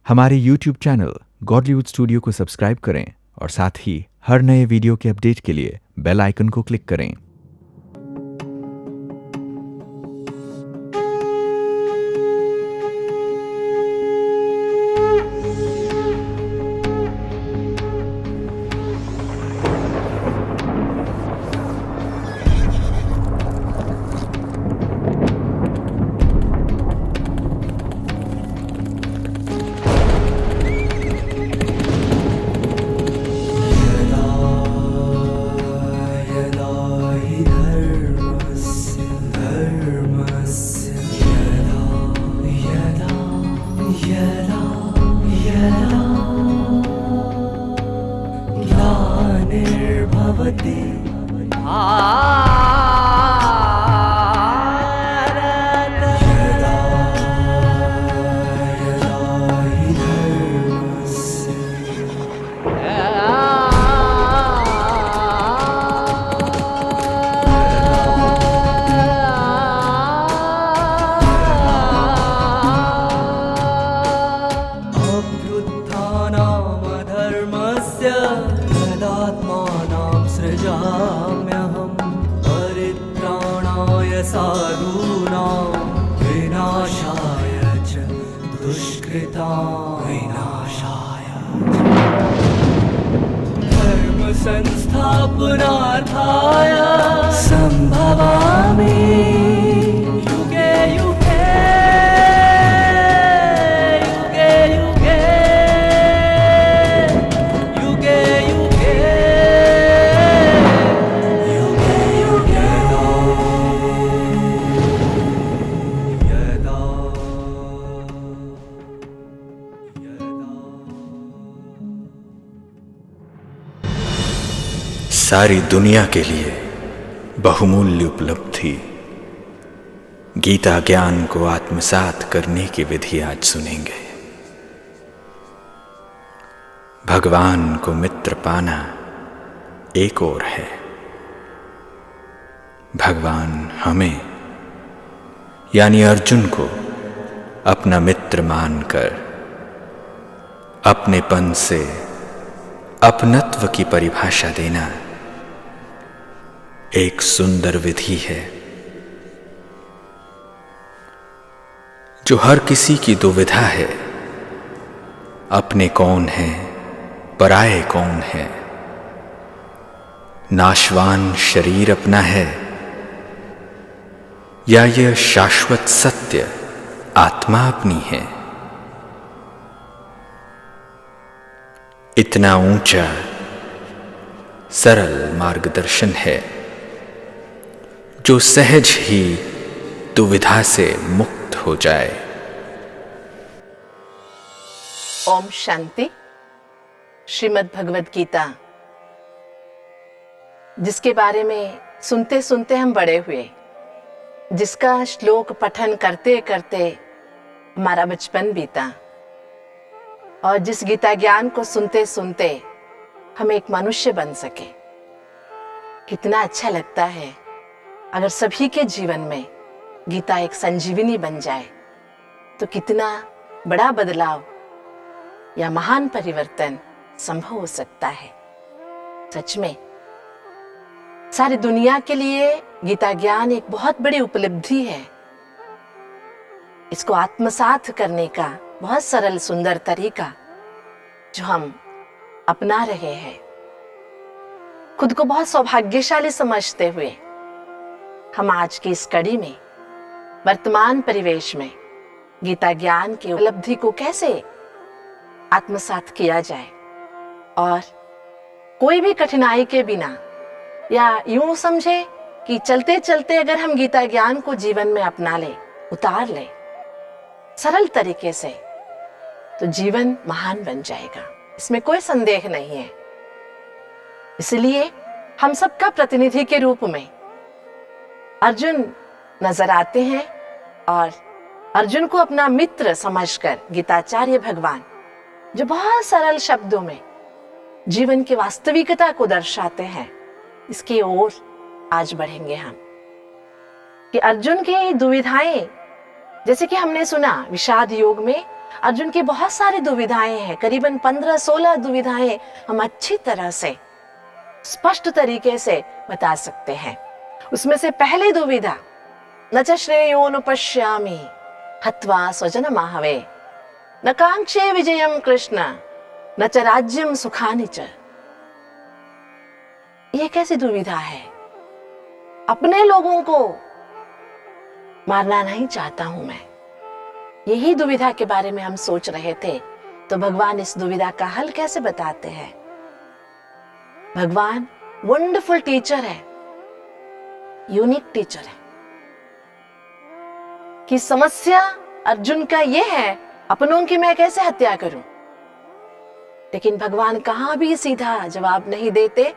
हमारे YouTube channel Godlywood studio को subscribe करें और साथ ही हर नए वीडियो के अपडेट के लिए बेल आइकन को क्लिक करें। ग्लानिर्भवति अभ्युत्थानामधर्मस्य यदात्मानं सृजाम्यहं परित्राणाय साधूनां विनाशाय च दुष्कृतां विनाशाय धर्म संस्थापनार्थाय संभवामि युगे युगे युगे युगे युगे युगे युगे यदा सारी दुनिया के लिए बहुमूल्य उपलब्धि गीता ज्ञान को आत्मसात करने की विधि आज सुनेंगे। भगवान को मित्र पाना एक और है। भगवान हमें यानी अर्जुन को अपना मित्र मानकर अपनेपन से अपनत्व की परिभाषा देना एक सुंदर विधि है जो हर किसी की दुविधा है। अपने कौन है, पराये कौन है, नाशवान शरीर अपना है या यह शाश्वत सत्य आत्मा अपनी है। इतना ऊंचा सरल मार्गदर्शन है जो सहज ही दुविधा से मुक्त हो जाए। ओम शांति। श्रीमद् भगवद गीता, जिसके बारे में सुनते सुनते हम बड़े हुए, जिसका श्लोक पठन करते करते हमारा बचपन बीता और जिस गीता ज्ञान को सुनते सुनते हम एक मनुष्य बन सके। कितना अच्छा लगता है अगर सभी के जीवन में गीता एक संजीवनी बन जाए, तो कितना बड़ा बदलाव या महान परिवर्तन संभव हो सकता है। सच में सारी दुनिया के लिए गीता ज्ञान एक बहुत बड़ी उपलब्धि है। इसको आत्मसात करने का बहुत सरल सुंदर तरीका जो हम अपना रहे हैं, खुद को बहुत सौभाग्यशाली समझते हुए हम आज की इस कड़ी में वर्तमान परिवेश में गीता ज्ञान की उपलब्धि को कैसे आत्मसात किया जाए और कोई भी कठिनाई के बिना, या यूं समझे कि चलते चलते अगर हम गीता ज्ञान को जीवन में अपना ले, उतार ले सरल तरीके से, तो जीवन महान बन जाएगा। इसमें कोई संदेह नहीं है। इसलिए हम सबका प्रतिनिधि के रूप में अर्जुन नजर आते हैं और अर्जुन को अपना मित्र समझकर गीताचार्य भगवान, जो बहुत सरल शब्दों में जीवन की वास्तविकता को दर्शाते हैं, इसकी ओर आज बढ़ेंगे हम। कि अर्जुन की दुविधाएं, जैसे कि हमने सुना विषाद योग में अर्जुन की बहुत सारी दुविधाएं हैं, करीबन 15-16 दुविधाएं हम अच्छी तरह से स्पष्ट तरीके से बता सकते हैं। उसमें से पहली दुविधा, न च श्रेयोनुपश्यामि हत्वा स्वजनमाहवे न कांक्षे विजयम कृष्ण न च राज्यम सुखानि च। ये कैसी दुविधा है? अपने लोगों को मारना नहीं चाहता हूं मैं, यही दुविधा के बारे में हम सोच रहे थे। तो भगवान इस दुविधा का हल कैसे बताते हैं? भगवान वंडरफुल टीचर है, यूनिक टीचर है। कि समस्या अर्जुन का यह है अपनों की मैं कैसे हत्या करूं, लेकिन भगवान कहां भी सीधा जवाब नहीं देते,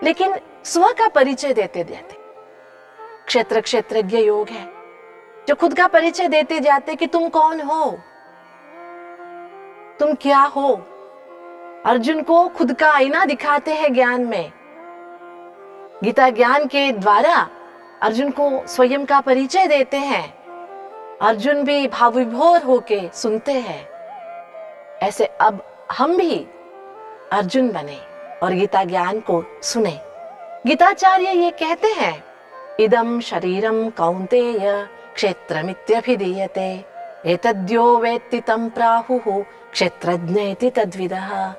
लेकिन स्व का परिचय देते देते। क्षेत्र क्षेत्रज्ञ योग है, जो खुद का परिचय देते जाते कि तुम कौन हो, तुम क्या हो। अर्जुन को खुद का आईना दिखाते हैं ज्ञान में। गीता ज्ञान के द्वारा अर्जुन को स्वयं का परिचय देते हैं। अर्जुन भी भाव विभोर होके सुनते हैं। ऐसे अब हम भी अर्जुन बने और गीता ज्ञान को सुने। गीताचार्य ये कहते हैं, इदं शरीरम कौन्तेय क्षेत्रमित्यभिधीयते एतद्यो वेत्ति तं प्राहुः क्षेत्रज्ञ इति तद्विदः।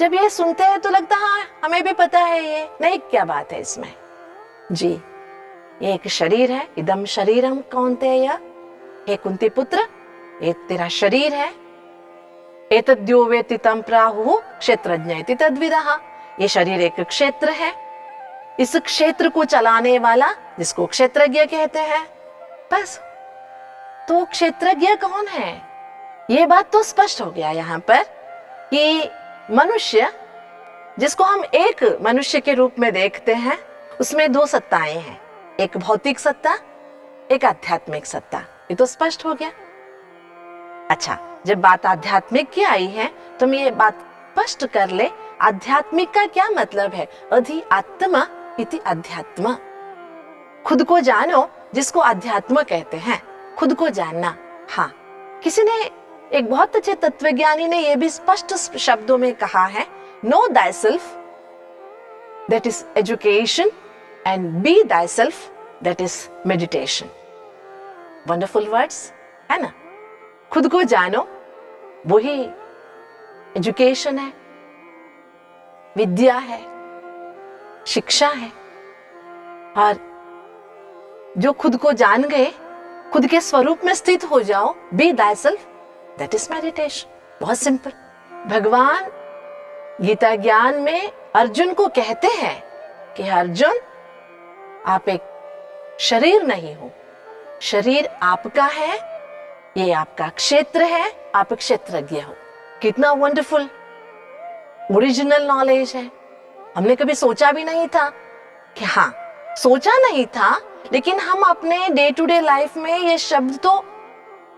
जब ये सुनते हैं तो लगता है हमें भी पता है, ये नहीं क्या बात है इसमें। जी, ये एक शरीर है, इदम शरीरम कौन्तेय, हे कुंती पुत्र, ये तेरा शरीर है। एतद्यो वेत्ति तं प्राहुः क्षेत्रज्ञ इति तद्विदः। ये शरीर एक क्षेत्र है, इस क्षेत्र को चलाने वाला जिसको क्षेत्रज्ञ कहते हैं। बस, तो क्षेत्रज्ञ कौन है? ये बात तो स्पष्ट हो गया यहाँ पर कि मनुष्य, जिसको हम एक मनुष्य के रूप में देखते हैं, उसमें दो सत्ताएं हैं, एक भौतिक सत्ता, एक आध्यात्मिक सत्ता। ये तो स्पष्ट हो गया। अच्छा, जब बात आध्यात्मिक की आई है तो हम ये बात स्पष्ट कर ले, आध्यात्मिक का क्या मतलब है? अधि आत्मा इति अध्यात्म। खुद को जानो, जिसको अध्यात्म कहते हैं, खुद को जानना। हाँ, किसी ने, एक बहुत अच्छे तत्वज्ञानी ने यह भी स्पष्ट शब्दों में कहा है, no thyself, that is education, and be thyself, that is meditation. Wonderful words, है ना? खुद को जानो, वही एजुकेशन है, विद्या है, शिक्षा है। और जो खुद को जान गए, खुद के स्वरूप में स्थित हो जाओ, be thyself, that is meditation. बहुत सिंपल। भगवान गीता ज्ञान में अर्जुन को कहते हैं कि अर्जुन, आप एक शरीर नहीं हो, शरीर आपका है, ये आपका क्षेत्र है, आप क्षेत्रज्ञ हो। कितना वंडरफुल ओरिजिनल नॉलेज है। हमने कभी सोचा भी नहीं था कि, हाँ सोचा नहीं था, लेकिन हम अपने डे टू डे लाइफ में ये शब्द तो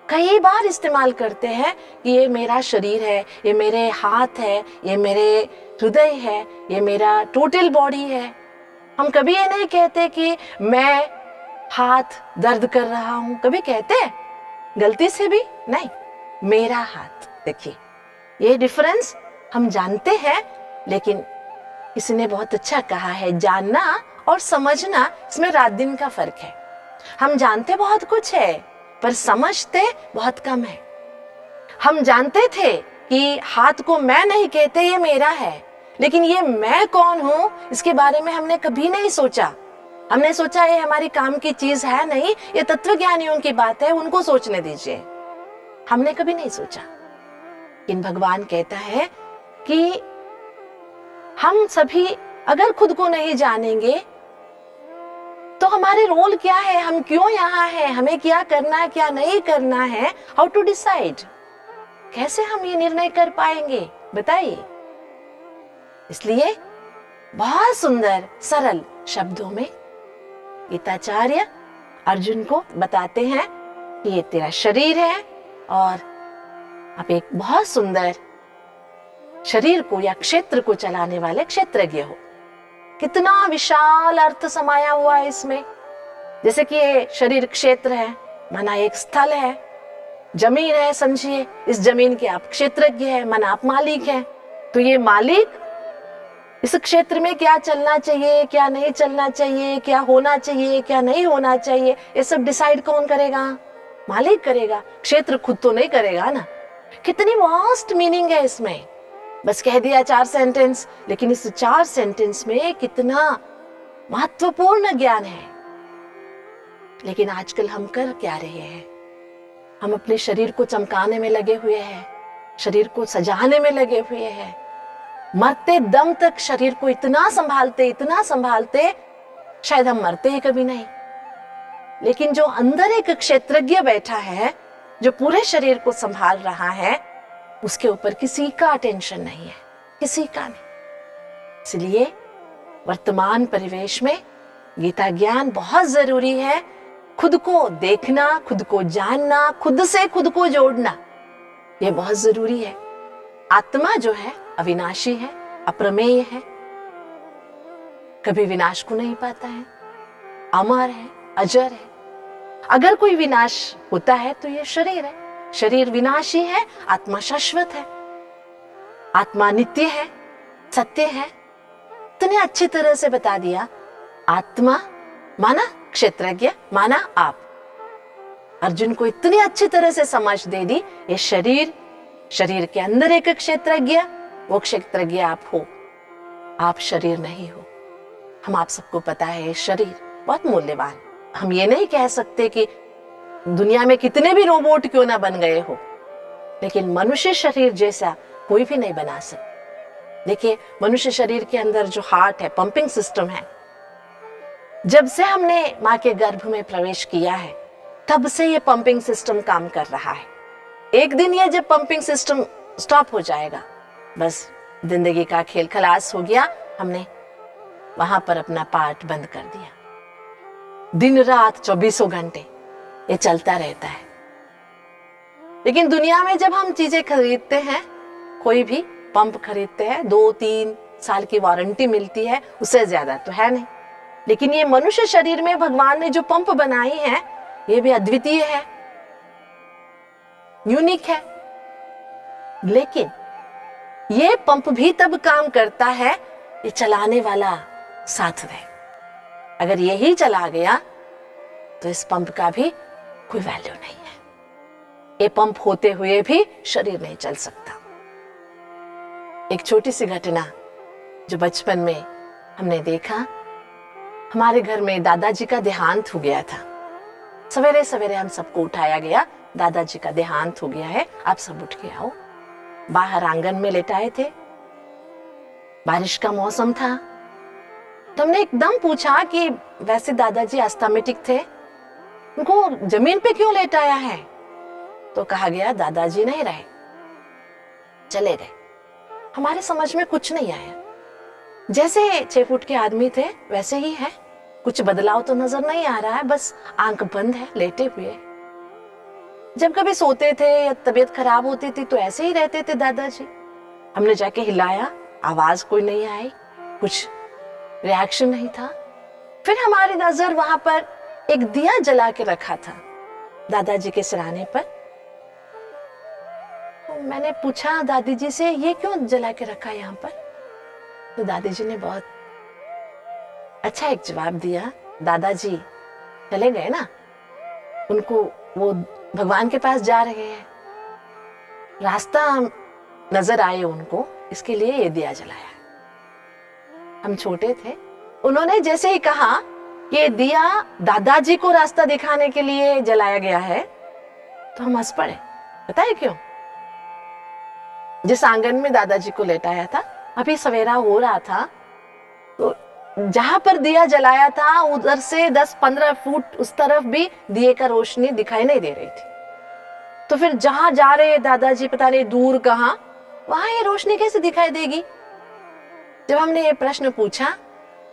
कई बार इस्तेमाल करते हैं कि ये मेरा शरीर है, ये मेरे हाथ है, ये मेरे हृदय है, ये मेरा टोटल बॉडी है। हम कभी ये नहीं कहते कि मैं हाथ दर्द कर रहा हूं, कभी कहते हैं गलती से भी नहीं, मेरा हाथ। देखिए, ये डिफरेंस हम जानते हैं, लेकिन किसी ने बहुत अच्छा कहा है, जानना और समझना, इसमें रात दिन का फर्क है। हम जानते बहुत कुछ है, पर समझते बहुत कम है। हम जानते थे कि हाथ को मैं नहीं कहते, ये मेरा है, लेकिन ये मैं कौन हूं, इसके बारे में हमने कभी नहीं सोचा। हमने सोचा ये हमारी काम की चीज है नहीं, ये तत्वज्ञानियों की बात है, उनको सोचने दीजिए। हमने कभी नहीं सोचा। लेकिन भगवान कहता है कि हम सभी अगर खुद को नहीं जानेंगे तो हमारे रोल क्या है, हम क्यों यहाँ हैं, हमें क्या करना है, क्या नहीं करना है, हाउ टू डिसाइड, कैसे हम ये निर्णय कर पाएंगे, बताइए। इसलिए बहुत सुंदर सरल शब्दों में गीताचार्य अर्जुन को बताते हैं कि ये तेरा शरीर है और आप एक बहुत सुंदर शरीर को या क्षेत्र को चलाने वाले क्षेत्रज्ञ हो। कितना विशाल अर्थ समाया हुआ है इसमें। जैसे कि ये शरीर क्षेत्र है, माना एक स्थल है, जमीन है समझिए, इस जमीन के आप क्षेत्रज्ञ हैं, मन आप मालिक हैं। तो ये मालिक इस क्षेत्र में क्या चलना चाहिए, क्या नहीं चलना चाहिए, क्या होना चाहिए, क्या नहीं होना चाहिए, ये सब डिसाइड कौन करेगा? मालिक करेगा। क्षेत्र खुद तो नहीं करेगा ना। कितनी वास्ट मीनिंग है इसमें। बस कह दिया 4 सेंटेंस, लेकिन इस 4 सेंटेंस में कितना महत्वपूर्ण ज्ञान है। लेकिन आजकल हम कर क्या रहे हैं? हम अपने शरीर को चमकाने में लगे हुए हैं, शरीर को सजाने में लगे हुए हैं। मरते दम तक शरीर को इतना संभालते शायद हम मरते ही कभी नहीं। लेकिन जो अंदर एक क्षेत्रज्ञ बैठा है, जो पूरे शरीर को संभाल रहा है, उसके ऊपर किसी का टेंशन नहीं है, किसी का नहीं। इसलिए वर्तमान परिवेश में गीता ज्ञान बहुत जरूरी है। खुद को देखना, खुद को जानना, खुद से खुद को जोड़ना, यह बहुत जरूरी है। आत्मा जो है अविनाशी है, अप्रमेय है, कभी विनाश को नहीं पाता है, अमर है, अजर है। अगर कोई विनाश होता है तो ये शरीर है। शरीर विनाशी है, आत्मा शाश्वत है, आत्मा नित्य है, सत्य है। इतने अच्छी तरह से बता दिया। आत्मा माना क्षेत्रज्ञ, माना आप। अर्जुन को इतनी अच्छी तरह से समझ दे दी। ये शरीर के अंदर एक क्षेत्रज्ञ, वो क्षेत्रज्ञ आप हो, आप शरीर नहीं हो। हम आप सबको पता है शरीर बहुत मूल्यवान। हम ये नहीं कह सकते कि दुनिया में कितने भी रोबोट क्यों ना बन गए हो, लेकिन मनुष्य शरीर जैसा कोई भी नहीं बना सकता। देखिए, मनुष्य शरीर के अंदर जो हार्ट है, पंपिंग सिस्टम है, जब से हमने माँ के गर्भ में प्रवेश किया है तब से ये पंपिंग सिस्टम काम कर रहा है। एक दिन ये जब पंपिंग सिस्टम स्टॉप हो जाएगा, बस जिंदगी का खेल खलास हो गया। हमने वहां पर अपना पार्ट बंद कर दिया। दिन रात 24 घंटे ये चलता रहता है। लेकिन दुनिया में जब हम चीजें खरीदते हैं, कोई भी पंप खरीदते हैं, 2-3 साल की वारंटी मिलती है, उससे ज्यादा तो है नहीं। लेकिन ये मनुष्य शरीर में भगवान ने जो पंप बनाई है, ये भी अद्वितीय है, यूनिक है। लेकिन ये पंप भी तब काम करता है ये चलाने वाला साथ में। अगर यही चला गया तो इस पंप का भी कोई वैल्यू नहीं है। ये पंप होते हुए भी शरीर नहीं चल सकता। एक छोटी सी घटना जो बचपन में हमने देखा, हमारे घर में दादाजी का देहांत हो गया था। सवेरे सवेरे हम सबको उठाया गया, दादाजी का देहांत हो गया है, आप सब उठ के आओ। बाहर आंगन में लेटाए थे, बारिश का मौसम था। तो हमने एकदम पूछा कि वैसे दादाजी अस्थमेटिक थे, उनको जमीन पे क्यों लेटाया है? तो कहा गया दादाजी नहीं रहे, चले गए। हमारे समझ में कुछ नहीं आया। जैसे 6 फुट के आदमी थे वैसे ही है, कुछ बदलाव तो नजर नहीं आ रहा है, बस आंख बंद है, लेटे हुए। जब कभी सोते थे या तबीयत खराब होती थी तो ऐसे ही रहते थे दादाजी। हमने जाके हिलाया, आवाज कोई नहीं आई, कुछ रिएक्शन नहीं था। फिर हमारी नजर वहां पर एक दिया जला के रखा था दादाजी के सिराने पर। तो मैंने पूछा दादी जी से, ये क्यों जला के रखा है यहाँ पर? तो दादी जी ने बहुत अच्छा एक जवाब दिया। दादाजी चले गए ना, उनको वो भगवान के पास जा रहे हैं, रास्ता नजर आए उनको, इसके लिए ये दिया जलाया। हम छोटे थे, उन्होंने जैसे ही कहा कि ये दिया दादाजी को रास्ता दिखाने के लिए जलाया गया है, तो हम हंस पड़े। पता है क्यों? जिस आंगन में दादाजी को लेटाया था, अभी सवेरा हो रहा था, तो जहां पर दिया जलाया था उधर से 10-15 फुट उस तरफ भी दिए का रोशनी दिखाई नहीं दे रही थी। तो फिर जहां जा रहे दादाजी पता नहीं दूर कहां, वहां ये रोशनी कैसे दिखाई देगी? जब हमने ये प्रश्न पूछा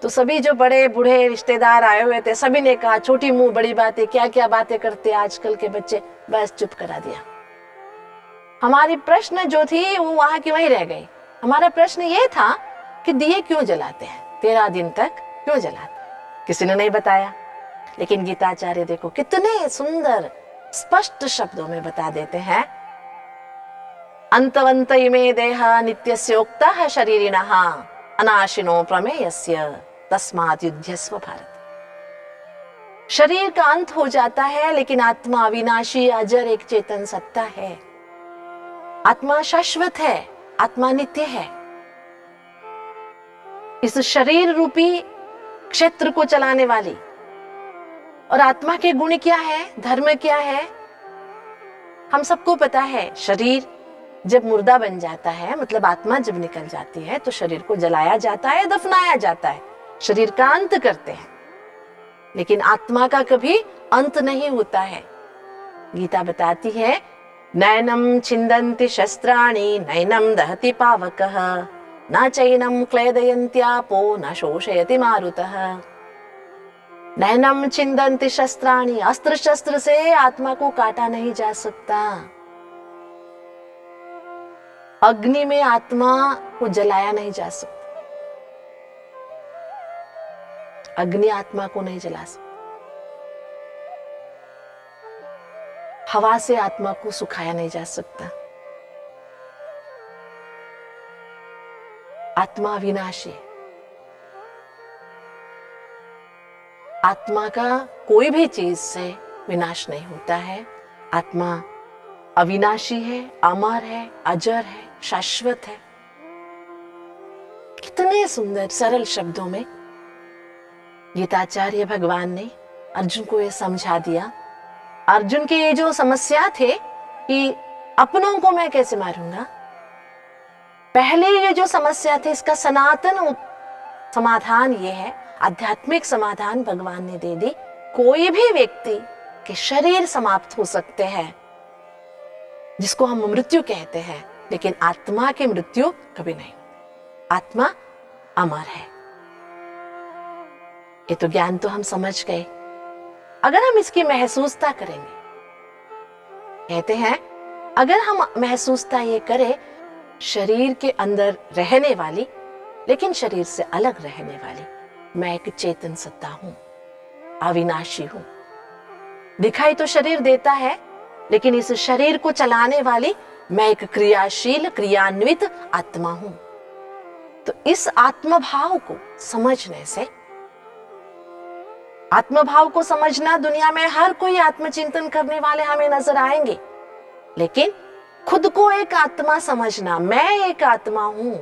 तो सभी जो बड़े बूढ़े रिश्तेदार आए हुए थे, सभी ने कहा छोटी मुंह बड़ी बातें, क्या क्या बातें करते आजकल के बच्चे, बस चुप करा दिया। हमारी प्रश्न जो थी वो वहां की वहीं रह गई। हमारा प्रश्न ये था कि दिए क्यों जलाते हैं, 13 दिन तक क्यों जलाते? किसी ने नहीं बताया। लेकिन गीताचार्य देखो कितने सुंदर स्पष्ट शब्दों में बता देते हैं, अंतवंत इमे देहा नित्यस्योक्तः शरीरिणः अनाशिनो प्रमेयस्य तस्मात् युध्यस्व भारत। शरीर का अंत हो जाता है, लेकिन आत्मा अविनाशी अजर एक चेतन सत्ता है। आत्मा शाश्वत है, आत्मा नित्य है। इस शरीर रूपी क्षेत्र को चलाने वाली और आत्मा के गुण क्या है, धर्म क्या है, हम सबको पता है। शरीर जब मुर्दा बन जाता है, मतलब आत्मा जब निकल जाती है, तो शरीर को जलाया जाता है, दफनाया जाता है, शरीर का अंत करते हैं। लेकिन आत्मा का कभी अंत नहीं होता है। गीता बताती है, नैनम छिन्दन्ति शस्त्राणि नैनम दहति पावकः न चैनम क्लेदयन्त्यापो न शोषयति मारुतः। नैनम छिन्दन्ति शस्त्राणि, अस्त्र शस्त्र से आत्मा को काटा नहीं जा सकता। अग्नि में आत्मा को जलाया नहीं जा सकता। अग्नि आत्मा को नहीं जला सकती। हवा से आत्मा को सुखाया नहीं जा सकता। आत्मा विनाशी है। आत्मा का कोई भी चीज से विनाश नहीं होता है। आत्मा अविनाशी है, अमर है, अजर है, शाश्वत है। कितने सुंदर सरल शब्दों में गीताचार्य भगवान ने अर्जुन को यह समझा दिया। अर्जुन के ये जो समस्या थे कि अपनों को मैं कैसे मारूंगा, पहले ये जो समस्या थी, इसका सनातन समाधान ये है, आध्यात्मिक समाधान भगवान ने दे दी। कोई भी व्यक्ति के शरीर समाप्त हो सकते हैं, जिसको हम मृत्यु कहते हैं, लेकिन आत्मा की मृत्यु कभी नहीं। आत्मा अमर है। ये तो ज्ञान तो हम समझ गए। अगर हम इसकी महसूसता करेंगे, कहते हैं अगर हम महसूसता ये करें, शरीर के अंदर रहने वाली लेकिन शरीर से अलग रहने वाली मैं एक चेतन सत्ता हूं, अविनाशी हूं। दिखाई तो शरीर देता है, लेकिन इस शरीर को चलाने वाली मैं एक क्रियाशील क्रियान्वित आत्मा हूं। तो इस आत्मभाव को समझने से, आत्मभाव को समझना, दुनिया में हर कोई आत्मचिंतन करने वाले हमें नजर आएंगे, लेकिन खुद को एक आत्मा समझना, मैं एक आत्मा हूं,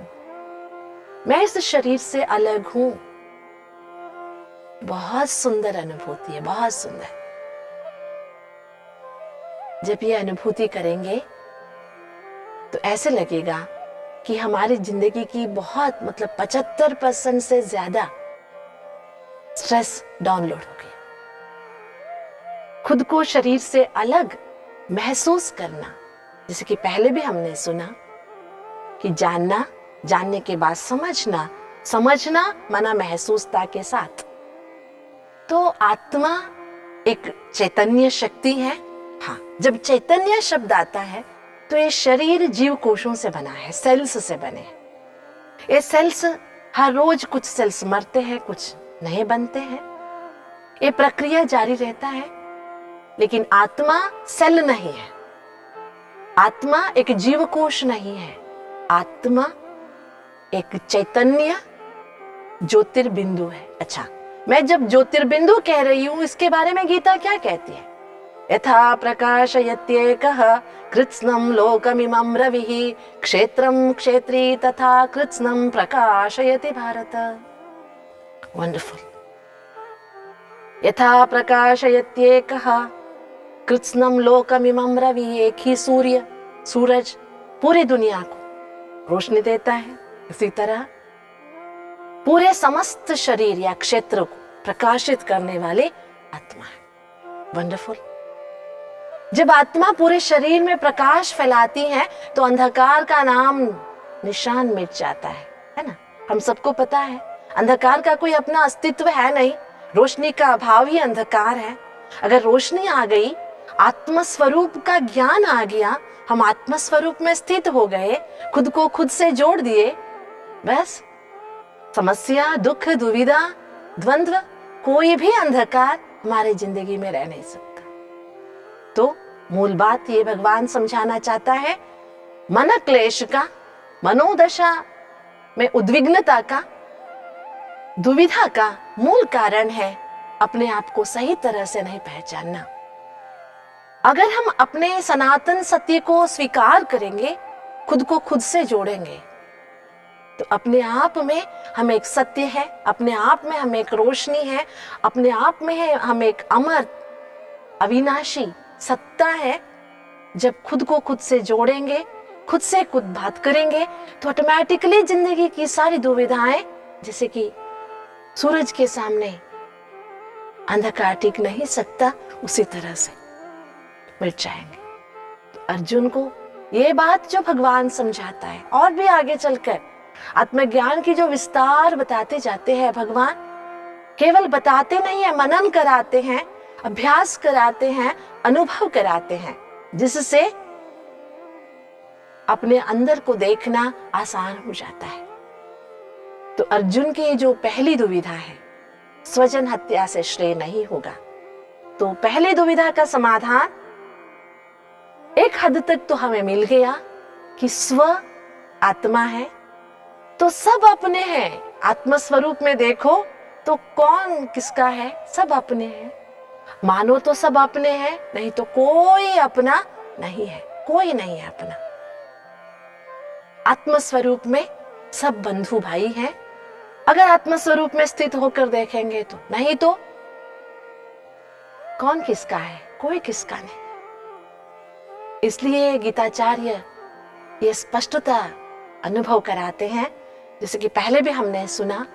मैं इस शरीर से अलग हूं, बहुत सुंदर अनुभूति है, बहुत सुंदर। जब ये अनुभूति करेंगे तो ऐसे लगेगा कि हमारी जिंदगी की बहुत, मतलब 75% से ज्यादा स्ट्रेस डाउनलोड हो गया। खुद को शरीर से अलग महसूस करना, जैसे कि पहले भी हमने सुना कि जानना, जानने के बाद समझना, समझना माना महसूसता के साथ। तो आत्मा एक चैतन्य शक्ति है। हाँ, जब चैतन्य शब्द आता है तो ये शरीर जीव कोशों से बना है, सेल्स से बने हैं। ये सेल्स हर रोज कुछ सेल्स मरते हैं, कुछ नए बनते हैं। ये प्रक्रिया जारी रहता है। लेकिन आत्मा सेल नहीं है, आत्मा एक जीव कोश नहीं है, आत्मा एक चैतन्य ज्योतिर्बिंदु है। अच्छा, मैं जब ज्योतिर्बिंदु कह रही हूं, इसके बारे में गीता क्या कहती है? यथा प्रकाशयत्येकः कृत्स्नं लोकमिमं रविः क्षेत्रं क्षेत्री तथा कृत्स्नं प्रकाशयति भारत। वंडरफुल। यथा प्रकाशयत्येकः कृत्स्नं लोकमिमं रवि, एक ही सूर्य, सूरज पूरी दुनिया को रोशनी देता है, इसी तरह पूरे समस्त शरीर या क्षेत्र को प्रकाशित करने वाले आत्मा है। वंडरफुल। जब आत्मा पूरे शरीर में प्रकाश फैलाती है तो अंधकार का नाम निशान मिट जाता है ना? हम सबको पता है अंधकार का कोई अपना अस्तित्व है नहीं, रोशनी का अभाव ही अंधकार है। अगर रोशनी आ गई, आत्मस्वरूप का ज्ञान आ गया, हम आत्मस्वरूप में स्थित हो गए, खुद को खुद से जोड़ दिए, बस समस्या, दुख, दुविधा, द्वंद्व, कोई भी अंधकार हमारे जिंदगी में रह नहीं सकता। तो मूल बात ये भगवान समझाना चाहता है, मन क्लेश का, मनोदशा में उद्विग्नता का, दुविधा का मूल कारण है अपने आप को सही तरह से नहीं पहचानना। अगर हम अपने सनातन सत्य को स्वीकार करेंगे, खुद को खुद से जोड़ेंगे, तो अपने आप में हम एक सत्य है, अपने आप में हम एक रोशनी है, अपने आप में है हम एक अमर अविनाशी सत्ता है। जब खुद को खुद से जोड़ेंगे, खुद से खुद बात करेंगे, तो ऑटोमेटिकली जिंदगी की सारी दुविधाएं, जैसे कि सूरज के सामने अंधकार टिक नहीं सकता, उसी तरह से मिट जाएंगे। तो अर्जुन को ये बात जो भगवान समझाता है, और भी आगे चलकर आत्मज्ञान की जो विस्तार बताते जाते हैं भगवान, केवल बताते नहीं है, मनन कराते हैं, अभ्यास कराते हैं, अनुभव कराते हैं, जिससे अपने अंदर को देखना आसान हो जाता है। तो अर्जुन की जो पहली दुविधा है, स्वजन हत्या से श्रेय नहीं होगा, तो पहली दुविधा का समाधान एक हद तक तो हमें मिल गया कि स्व आत्मा है तो सब अपने हैं। आत्मस्वरूप में देखो तो कौन किसका है, सब अपने हैं। मानो तो सब अपने हैं, नहीं तो कोई अपना नहीं है, कोई नहीं है अपना। आत्मस्वरूप में सब बंधु भाई हैं। अगर आत्मस्वरूप में स्थित होकर देखेंगे तो, नहीं तो कौन किसका है, कोई किसका नहीं। इसलिए गीताचार्य ये स्पष्टता अनुभव कराते हैं, जैसे कि पहले भी हमने सुना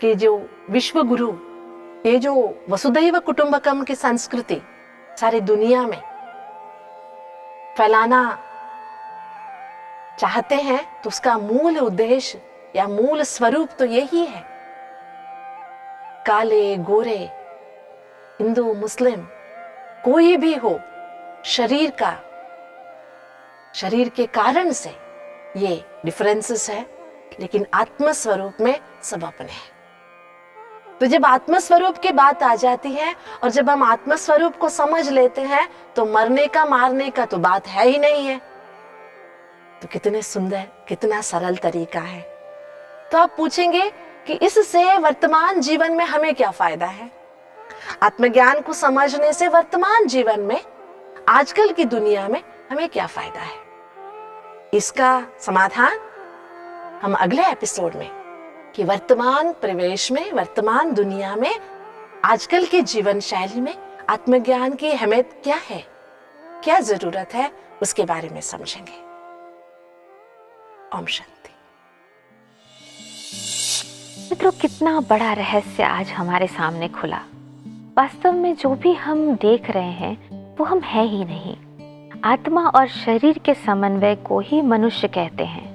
कि जो विश्व गुरु, ये जो वसुदैव कुटुंबकम की संस्कृति सारी दुनिया में फैलाना चाहते हैं, तो उसका मूल उद्देश्य या मूल स्वरूप तो यही है। काले गोरे, हिंदू मुस्लिम, कोई भी हो, शरीर के कारण से ये डिफरेंसेस है, लेकिन आत्म स्वरूप में सब अपने हैं। तो जब आत्म स्वरूप की बात आ जाती है और जब हम आत्म स्वरूप को समझ लेते हैं, तो मरने का मारने का तो बात है ही नहीं है। तो कितने सुंदर, कितना सरल तरीका है। तो आप पूछेंगे कि इससे वर्तमान जीवन में हमें क्या फायदा है? आत्मज्ञान को समझने से वर्तमान जीवन में, आजकल की दुनिया में हमें क्या फायदा है? इसका समाधान हम अगले एपिसोड में, कि वर्तमान परिवेश में, वर्तमान दुनिया में, आजकल की जीवन शैली में आत्मज्ञान की अहमियत क्या है, क्या जरूरत है, उसके बारे में समझेंगे। ओम शांति। मित्रों, कितना बड़ा रहस्य आज हमारे सामने खुला। वास्तव में जो भी हम देख रहे हैं वो हम है ही नहीं। आत्मा और शरीर के समन्वय को ही मनुष्य कहते हैं।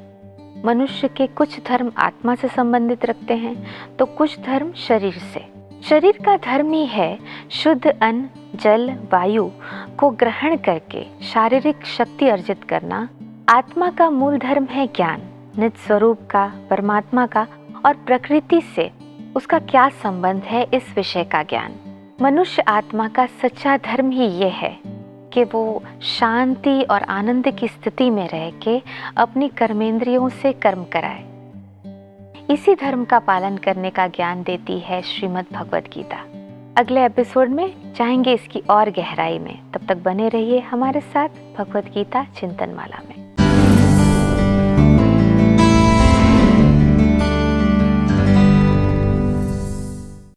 मनुष्य के कुछ धर्म आत्मा से संबंधित रखते हैं तो कुछ धर्म शरीर से। शरीर का धर्म ही है शुद्ध अन्न, जल, वायु को ग्रहण करके शारीरिक शक्ति अर्जित करना। आत्मा का मूल धर्म है ज्ञान, निज स्वरूप का, परमात्मा का और प्रकृति से उसका क्या संबंध है, इस विषय का ज्ञान। मनुष्य आत्मा का सच्चा धर्म ही ये है कि वो शांति और आनंद की स्थिति में रह के अपनी कर्मेंद्रियों से कर्म कराए। इसी धर्म का पालन करने का ज्ञान देती है श्रीमद् भगवद गीता। अगले एपिसोड में जाएंगे इसकी और गहराई में। तब तक बने रहिए हमारे साथ भगवद गीता चिंतन माला में।